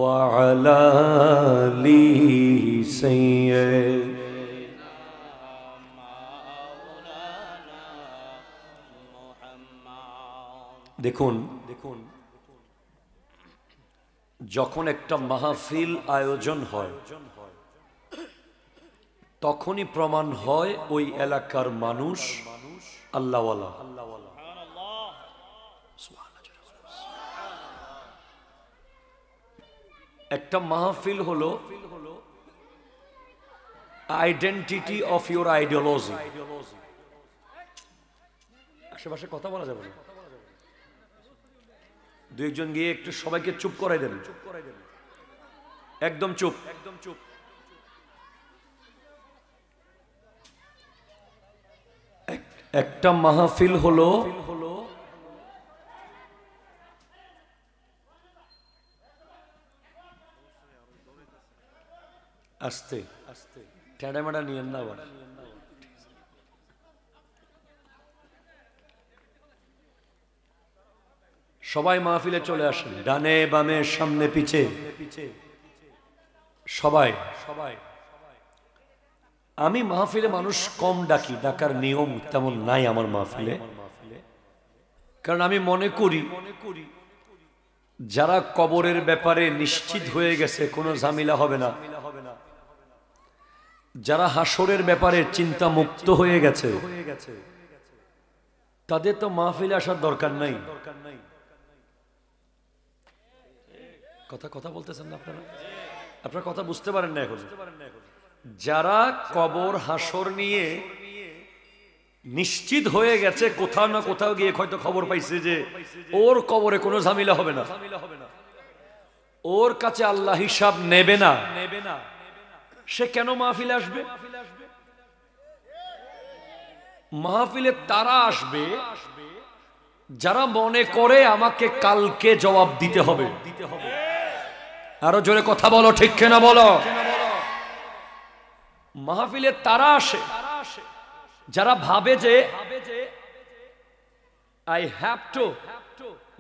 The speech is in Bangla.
وعلى آل سيدنا দেখুন যখন একটা মাহফিল আয়োজন হয় তখনই প্রমাণ হয় ওই এলাকার মানুষ আল্লাহওয়ালা। একটা মাহফিল হলো আইডেন্টিটি অফ ইউর আইডিওলজি। আশেপাশে কথা বলা যাবে না, দু একজন গিয়ে একটু সবাইকে চুপ করাই দেন, একদম চুপ। একটা মাহফিল হলো আস্তে আস্তে টেডা মেডা নিয়েন না আবার। সবাই মাহফিলে চলে আসেন, ডানে বামে সামনে পিছে সবাই। আমি মাহফিলে মানুষ কম ডাকি, ডাকার নিয়ম তেমন নাই আমার মাহফিলে, কারণ আমি মনে করি যারা কবরের ব্যাপারে নিশ্চিত হয়ে গেছে কোনো ঝামেলা হবে না, যারা হাসরের ব্যাপারে চিন্তা মুক্ত হয়ে গেছে তাদের তো মাহফিলে আসার দরকার নাই। কথা বলতেছেন না আপনারা? আপনারা কথা বুঝতে পারেন না এখন? যারা কবর হাসর নিয়ে নিশ্চিত হয়ে গেছে, কোথাও না কোথাও গিয়ে হয়তো খবর পাইছে যে ওর কবরে কোনো ঝামেলা হবে না, ওর কাছে আল্লাহ হিসাব নেবে না, সে কেন মাহফিলে আসবে? মাহফিলে তারা আসবে যারা মনে করে আমাকে কালকে জবাব দিতে হবে। আরো জোরে কথা বলো, ঠিক কিনা বলো? মাহফিলে তারা আসে যারা ভাবে যে আই হ্যাভ টু